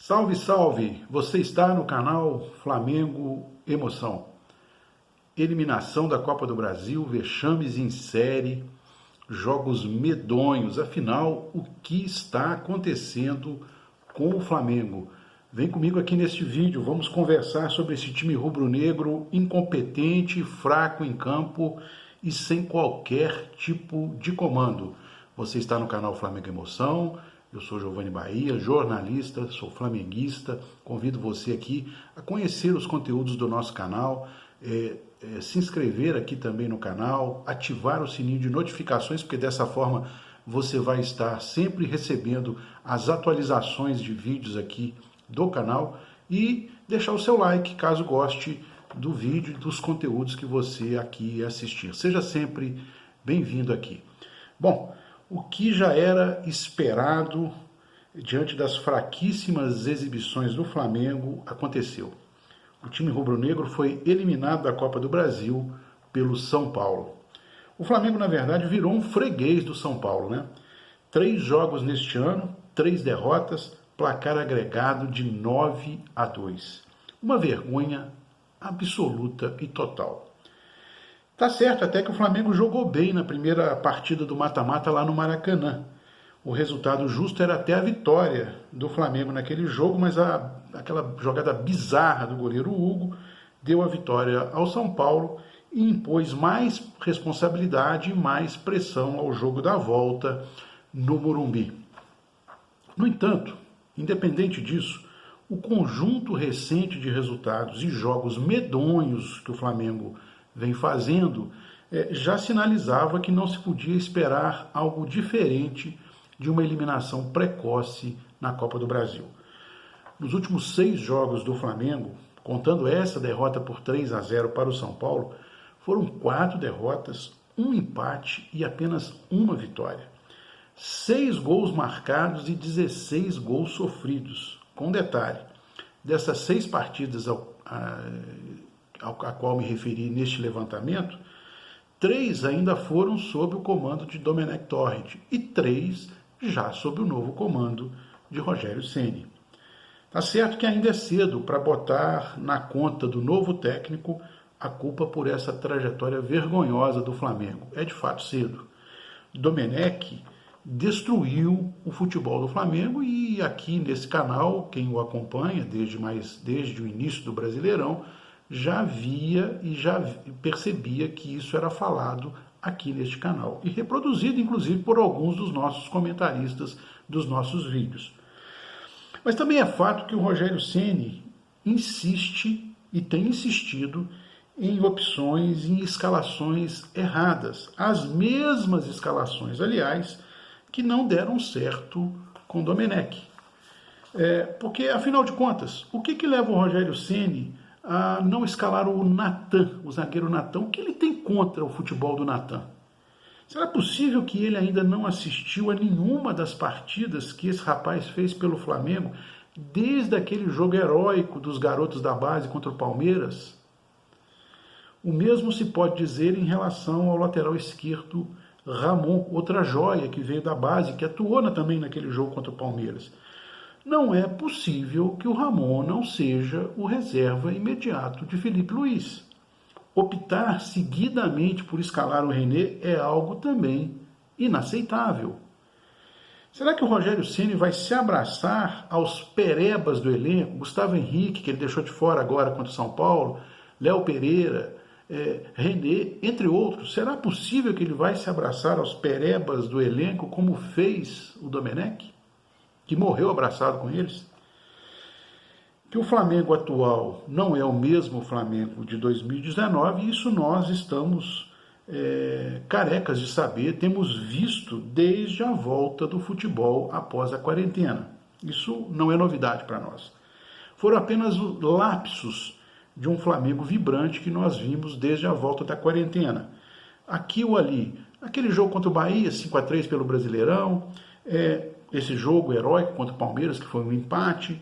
Salve, salve! Você está no canal Flamengo Emoção. Eliminação da Copa do Brasil, vexames em série, jogos medonhos. Afinal, o que está acontecendo com o Flamengo? Vem comigo aqui neste vídeo, vamos conversar sobre esse time rubro-negro incompetente, fraco em campo e sem qualquer tipo de comando. Você está no canal Flamengo Emoção. Eu sou Giovanni Bahia, jornalista, sou flamenguista. Convido você aqui a conhecer os conteúdos do nosso canal, se inscrever aqui também no canal, ativar o sininho de notificações, porque dessa forma você vai estar sempre recebendo as atualizações de vídeos aqui do canal e deixar o seu like caso goste do vídeo e dos conteúdos que você aqui assistir. Seja sempre bem-vindo aqui. Bom, o que já era esperado diante das fraquíssimas exibições do Flamengo aconteceu. O time rubro-negro foi eliminado da Copa do Brasil pelo São Paulo. O Flamengo, na verdade, virou um freguês do São Paulo, né? 3 jogos neste ano, 3 derrotas, placar agregado de 9-2. Uma vergonha absoluta e total. Tá certo até que o Flamengo jogou bem na primeira partida do mata-mata lá no Maracanã. O resultado justo era até a vitória do Flamengo naquele jogo, mas aquela jogada bizarra do goleiro Hugo deu a vitória ao São Paulo e impôs mais responsabilidade e mais pressão ao jogo da volta no Morumbi. No entanto, independente disso, o conjunto recente de resultados e jogos medonhos que o Flamengo vem fazendo, já sinalizava que não se podia esperar algo diferente de uma eliminação precoce na Copa do Brasil. Nos últimos 6 jogos do Flamengo, contando essa derrota por 3-0 para o São Paulo, foram 4 derrotas, 1 empate e apenas 1 vitória. 6 gols marcados e 16 gols sofridos. Com detalhe, dessas 6 partidas a qual me referi neste levantamento, 3 ainda foram sob o comando de Domenech Torrent e 3 já sob o novo comando de Rogério Ceni. Tá certo que ainda é cedo para botar na conta do novo técnico a culpa por essa trajetória vergonhosa do Flamengo. É de fato cedo. Domenech destruiu o futebol do Flamengo e aqui nesse canal, quem o acompanha desde o início do Brasileirão, já via e já percebia que isso era falado aqui neste canal e reproduzido inclusive por alguns dos nossos comentaristas dos nossos vídeos. Mas também é fato que o Rogério Ceni insiste e tem insistido em opções, em escalações erradas, as mesmas escalações, aliás, que não deram certo com Domenech. Porque, afinal de contas, o que leva o Rogério Ceni a não escalar o Natan, o zagueiro Natan? O que ele tem contra o futebol do Natan? Será possível que ele ainda não assistiu a nenhuma das partidas que esse rapaz fez pelo Flamengo desde aquele jogo heróico dos garotos da base contra o Palmeiras? O mesmo se pode dizer em relação ao lateral esquerdo Ramon, outra joia que veio da base, que atuou também naquele jogo contra o Palmeiras. Não é possível que o Ramon não seja o reserva imediato de Felipe Luiz. Optar seguidamente por escalar o René é algo também inaceitável. Será que o Rogério Ceni vai se abraçar aos perebas do elenco? Gustavo Henrique, que ele deixou de fora agora contra o São Paulo, Léo Pereira, René, entre outros. Será possível que ele vai se abraçar aos perebas do elenco como fez o Domenech, que morreu abraçado com eles? Que o Flamengo atual não é o mesmo Flamengo de 2019, isso nós estamos carecas de saber, temos visto desde a volta do futebol após a quarentena. Isso não é novidade para nós. Foram apenas lapsos de um Flamengo vibrante que nós vimos desde a volta da quarentena. Aqui ou ali, aquele jogo contra o Bahia, 5-3 pelo Brasileirão, esse jogo heróico contra o Palmeiras, que foi um empate,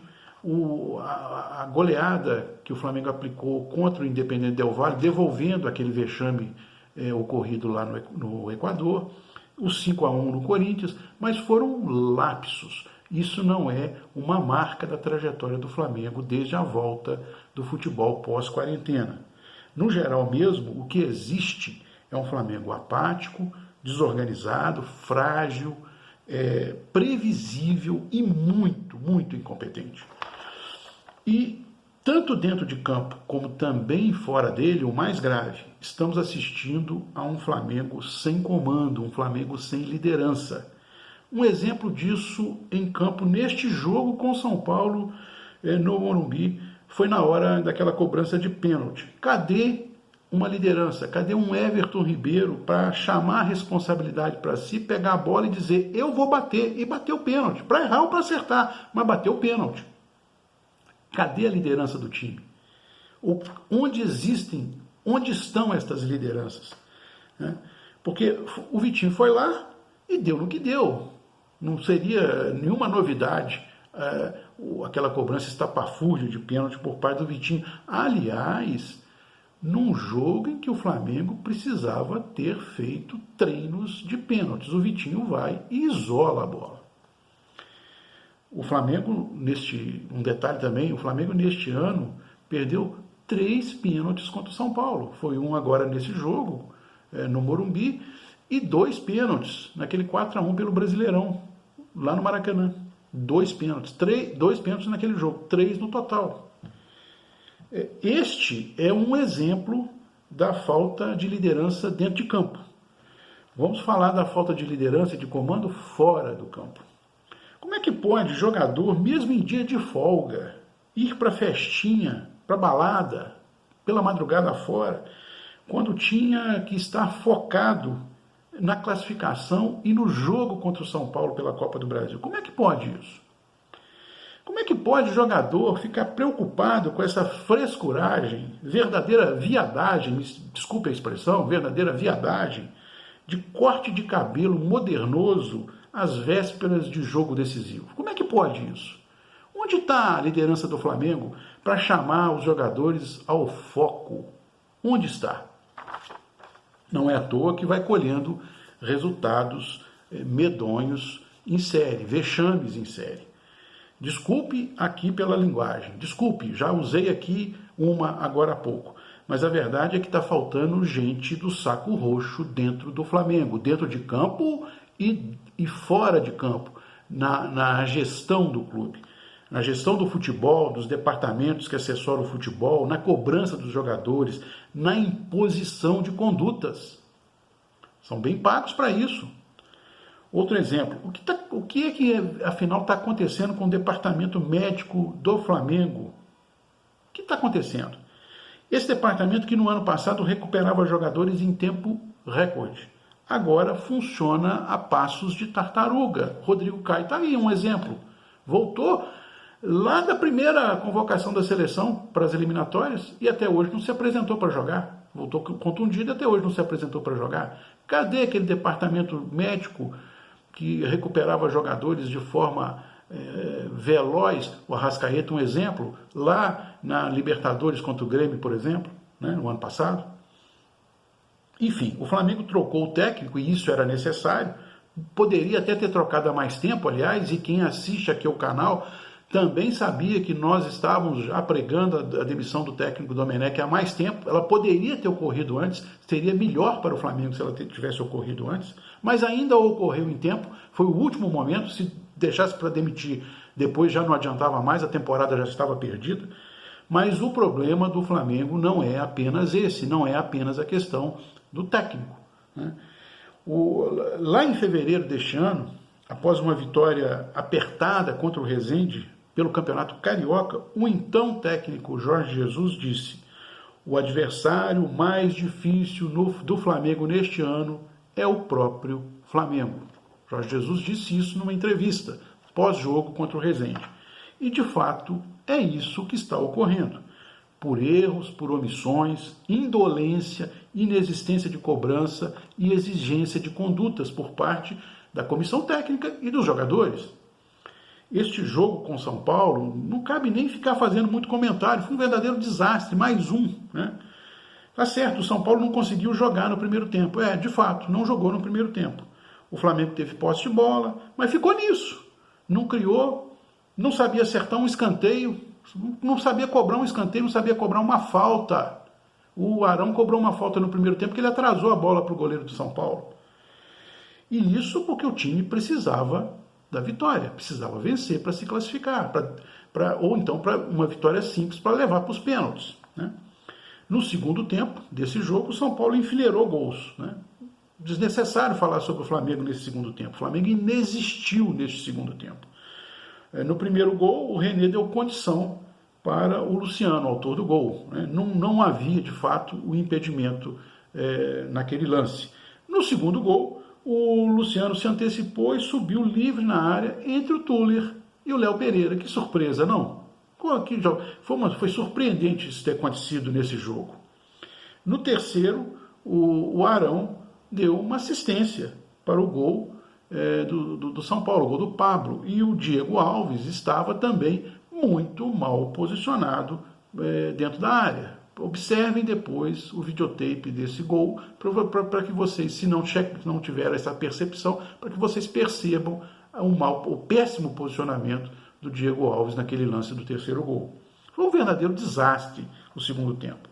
a goleada que o Flamengo aplicou contra o Independente Del Valle, devolvendo aquele vexame ocorrido lá no Equador, o 5-1 no Corinthians, mas foram lapsos. Isso não é uma marca da trajetória do Flamengo desde a volta do futebol pós-quarentena. No geral mesmo, o que existe é um Flamengo apático, desorganizado, frágil, previsível e muito, muito incompetente. E tanto dentro de campo como também fora dele, o mais grave, estamos assistindo a um Flamengo sem comando, um Flamengo sem liderança. Um exemplo disso em campo neste jogo com São Paulo no Morumbi foi na hora daquela cobrança de pênalti. Cadê uma liderança? Cadê um Everton Ribeiro para chamar a responsabilidade para si, pegar a bola e dizer eu vou bater, e bater o pênalti, para errar ou para acertar, mas bater o pênalti. Cadê a liderança do time? Onde estão estas lideranças? Porque o Vitinho foi lá e deu no que deu. Não seria nenhuma novidade aquela cobrança estapafúrdia de pênalti por parte do Vitinho. Aliás, num jogo em que o Flamengo precisava ter feito treinos de pênaltis, o Vitinho vai e isola a bola. O Flamengo, um detalhe também, o Flamengo neste ano perdeu 3 pênaltis contra o São Paulo. Foi um agora nesse jogo, no Morumbi, e 2 pênaltis naquele 4-1 pelo Brasileirão, lá no Maracanã. 2 pênaltis, 2 pênaltis naquele jogo, 3 no total. Este é um exemplo da falta de liderança dentro de campo. Vamos falar da falta de liderança e de comando fora do campo. Como é que pode jogador, mesmo em dia de folga, ir para festinha, para balada, pela madrugada fora, quando tinha que estar focado na classificação e no jogo contra o São Paulo pela Copa do Brasil? Como é que pode isso? Como é que pode o jogador ficar preocupado com essa frescuragem, verdadeira viadagem, desculpe a expressão, verdadeira viadagem, de corte de cabelo modernoso às vésperas de jogo decisivo? Como é que pode isso? Onde está a liderança do Flamengo para chamar os jogadores ao foco? Onde está? Não é à toa que vai colhendo resultados medonhos em série, vexames em série. Desculpe aqui pela linguagem, desculpe, já usei aqui uma agora há pouco, mas a verdade é que está faltando gente do saco roxo dentro do Flamengo, dentro de campo e fora de campo, na gestão do clube, na gestão do futebol, dos departamentos que assessoram o futebol, na cobrança dos jogadores, na imposição de condutas. São bem pagos para isso. Outro exemplo, o que é que afinal está acontecendo com o departamento médico do Flamengo? O que está acontecendo? Esse departamento que no ano passado recuperava jogadores em tempo recorde, agora funciona a passos de tartaruga. Rodrigo Caio está aí, um exemplo. Voltou lá da primeira convocação da seleção para as eliminatórias e até hoje não se apresentou para jogar. Voltou contundido e até hoje não se apresentou para jogar. Cadê aquele departamento médico que recuperava jogadores de forma veloz? O Arrascaeta, um exemplo, lá na Libertadores contra o Grêmio, por exemplo, no ano passado. Enfim, o Flamengo trocou o técnico e isso era necessário. Poderia até ter trocado há mais tempo, aliás, e quem assiste aqui ao canal também sabia que nós estávamos já pregando a demissão do técnico Domenech há mais tempo. Ela poderia ter ocorrido antes, seria melhor para o Flamengo se ela tivesse ocorrido antes, mas ainda ocorreu em tempo, foi o último momento. Se deixasse para demitir depois já não adiantava mais, a temporada já estava perdida. Mas o problema do Flamengo não é apenas esse, não é apenas a questão do técnico. Lá em fevereiro deste ano, após uma vitória apertada contra o Resende pelo Campeonato Carioca, o então técnico Jorge Jesus disse: o adversário mais difícil do Flamengo neste ano é o próprio Flamengo. Jorge Jesus disse isso numa entrevista pós-jogo contra o Resende. E, de fato, é isso que está ocorrendo. Por erros, por omissões, indolência, inexistência de cobrança e exigência de condutas por parte da comissão técnica e dos jogadores. Este jogo com São Paulo, não cabe nem ficar fazendo muito comentário, foi um verdadeiro desastre, mais um. Tá certo, o São Paulo não conseguiu jogar no primeiro tempo. De fato, não jogou no primeiro tempo. O Flamengo teve posse de bola, mas ficou nisso. não criou, não sabia acertar um escanteio, não sabia cobrar um escanteio, não sabia cobrar uma falta. O Arão cobrou uma falta no primeiro tempo porque ele atrasou a bola para o goleiro do São Paulo. E isso porque o time precisava da vitória, precisava vencer para se classificar, ou então para uma vitória simples para levar para os pênaltis, né? No segundo tempo desse jogo, o São Paulo enfileirou gols, né? Desnecessário falar sobre o Flamengo nesse segundo tempo. O Flamengo inexistiu nesse segundo tempo. No primeiro gol, o René deu condição para o Luciano, autor do gol, né? Não havia, de fato, o impedimento naquele lance. No segundo gol, o Luciano se antecipou e subiu livre na área entre o Tuller e o Léo Pereira. Que surpresa, não? Foi surpreendente isso ter acontecido nesse jogo. No terceiro, o Arão deu uma assistência para o gol do São Paulo, o gol do Pablo. E o Diego Alves estava também muito mal posicionado dentro da área. Observem depois o videotape desse gol para que vocês, se não tiveram essa percepção, para que vocês percebam o péssimo posicionamento do Diego Alves naquele lance do terceiro gol. Foi um verdadeiro desastre o segundo tempo.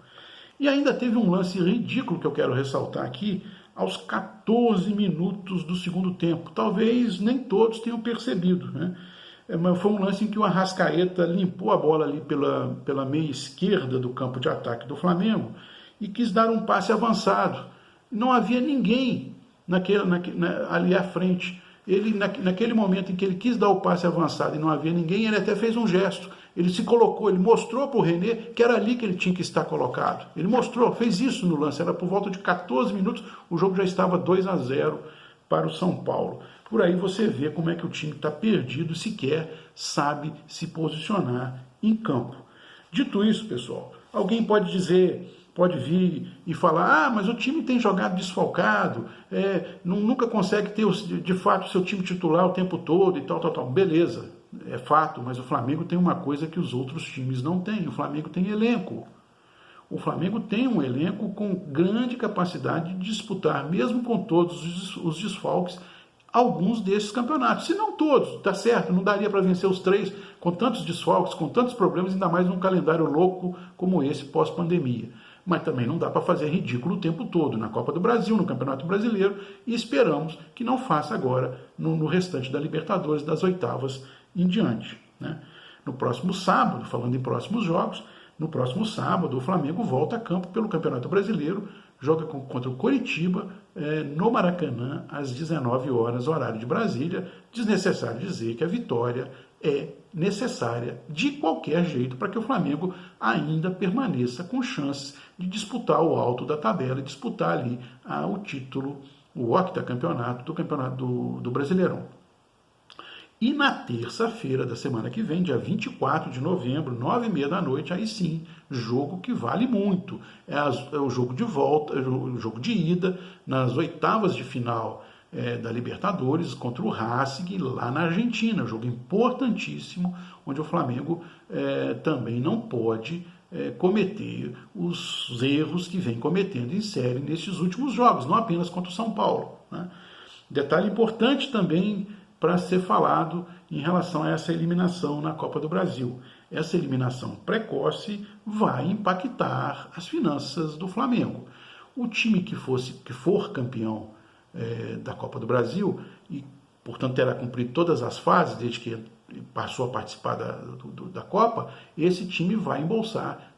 E ainda teve um lance ridículo que eu quero ressaltar aqui, aos 14 minutos do segundo tempo. Talvez nem todos tenham percebido, né? Mas foi um lance em que o Arrascaeta limpou a bola ali pela meia esquerda do campo de ataque do Flamengo e quis dar um passe avançado. Não havia ninguém ali à frente. Ele, naquele momento em que ele quis dar o passe avançado e não havia ninguém, ele até fez um gesto. Ele se colocou, ele mostrou para o René que era ali que ele tinha que estar colocado. Ele mostrou, fez isso no lance. Era por volta de 14 minutos, o jogo já estava 2-0 para o São Paulo. Por aí você vê como é que o time está perdido, sequer sabe se posicionar em campo. Dito isso, pessoal, alguém pode vir e falar, mas o time tem jogado desfalcado, nunca consegue ter de fato o seu time titular o tempo todo e tal. Beleza, é fato, mas o Flamengo tem uma coisa que os outros times não têm, o Flamengo tem elenco. O Flamengo tem um elenco com grande capacidade de disputar, mesmo com todos os desfalques, alguns desses campeonatos. Se não todos, tá certo, não daria para vencer os 3 com tantos desfalques, com tantos problemas, ainda mais num calendário louco como esse pós-pandemia. Mas também não dá para fazer ridículo o tempo todo na Copa do Brasil, no Campeonato Brasileiro, e esperamos que não faça agora no restante da Libertadores, das oitavas em diante, né? No próximo sábado, falando em próximos jogos, no próximo sábado o Flamengo volta a campo pelo Campeonato Brasileiro, joga contra o Coritiba no Maracanã às 19 horas, horário de Brasília. Desnecessário dizer que a vitória é necessária de qualquer jeito para que o Flamengo ainda permaneça com chances de disputar o alto da tabela e disputar ali o título, o octacampeonato do Brasileirão. E na terça-feira da semana que vem, dia 24 de novembro, 9h30 da noite, aí sim, jogo que vale muito. É o jogo de volta, o jogo de ida, nas oitavas de final da Libertadores, contra o Racing, lá na Argentina. Jogo importantíssimo, onde o Flamengo também não pode cometer os erros que vem cometendo em série nesses últimos jogos, não apenas contra o São Paulo, né? Detalhe importante também para ser falado em relação a essa eliminação na Copa do Brasil. Essa eliminação precoce vai impactar as finanças do Flamengo. O time que for campeão da Copa do Brasil, e portanto terá cumprido todas as fases desde que passou a participar da Copa, esse time vai embolsar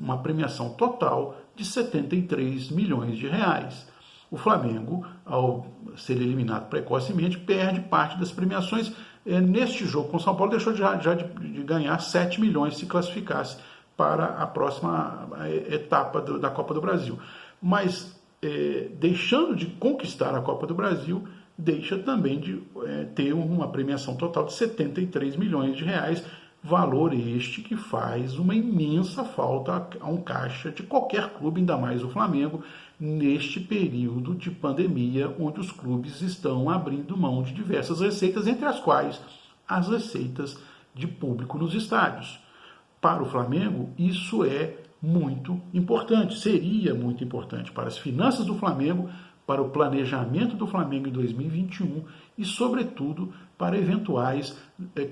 uma premiação total de 73 milhões de reais. O Flamengo, ao ser eliminado precocemente, perde parte das premiações. Neste jogo com o São Paulo, deixou já de ganhar 7 milhões se classificasse para a próxima etapa da Copa do Brasil. Mas, deixando de conquistar a Copa do Brasil, deixa também de ter uma premiação total de 73 milhões de reais, valor este que faz uma imensa falta a um caixa de qualquer clube, ainda mais o Flamengo, neste período de pandemia, onde os clubes estão abrindo mão de diversas receitas, entre as quais as receitas de público nos estádios. Para o Flamengo, isso é muito importante, seria muito importante para as finanças do Flamengo, para o planejamento do Flamengo em 2021 e, sobretudo, para eventuais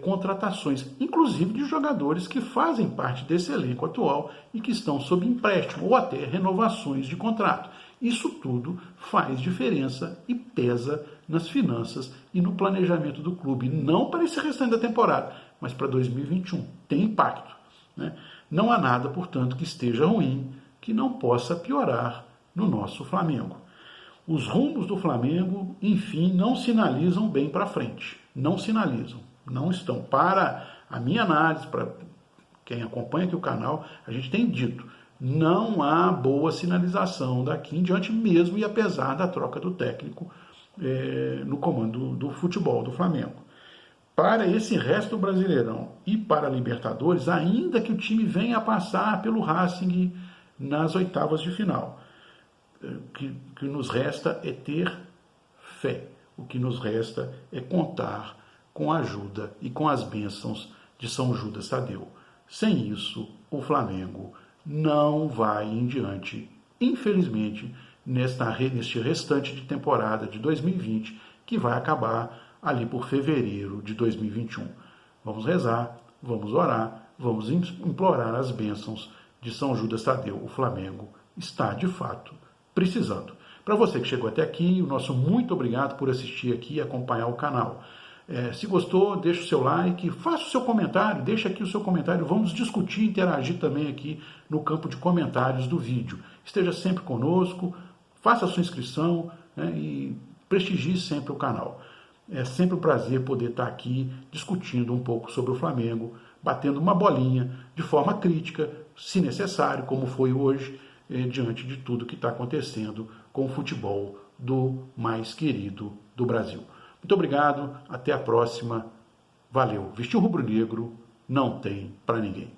contratações, inclusive de jogadores que fazem parte desse elenco atual e que estão sob empréstimo ou até renovações de contrato. Isso tudo faz diferença e pesa nas finanças e no planejamento do clube, não para esse restante da temporada, mas para 2021. Tem impacto, né? Não há nada, portanto, que esteja ruim, que não possa piorar no nosso Flamengo. Os rumos do Flamengo, enfim, não sinalizam bem para frente. Não sinalizam, não estão. Para a minha análise, para quem acompanha aqui o canal, a gente tem dito, não há boa sinalização daqui em diante mesmo, e apesar da troca do técnico no comando do futebol do Flamengo. Para esse resto do Brasileirão e para a Libertadores, ainda que o time venha a passar pelo Racing nas oitavas de final, o que nos resta é ter fé. O que nos resta é contar com a ajuda e com as bênçãos de São Judas Tadeu. Sem isso, o Flamengo não vai em diante, infelizmente, neste restante de temporada de 2020, que vai acabar ali por fevereiro de 2021. Vamos rezar, vamos orar, vamos implorar as bênçãos de São Judas Tadeu. O Flamengo está, de fato, precisando. Para você que chegou até aqui, o nosso muito obrigado por assistir aqui e acompanhar o canal. Se gostou, deixa o seu like, faça o seu comentário, deixa aqui o seu comentário, vamos discutir, interagir também aqui no campo de comentários do vídeo. Esteja sempre conosco, faça a sua inscrição, né, e prestigie sempre o canal. É sempre um prazer poder estar aqui discutindo um pouco sobre o Flamengo, batendo uma bolinha de forma crítica, se necessário, como foi hoje, diante de tudo que está acontecendo com o futebol do mais querido do Brasil. Muito obrigado, até a próxima. Valeu. Vestir o rubro-negro não tem para ninguém.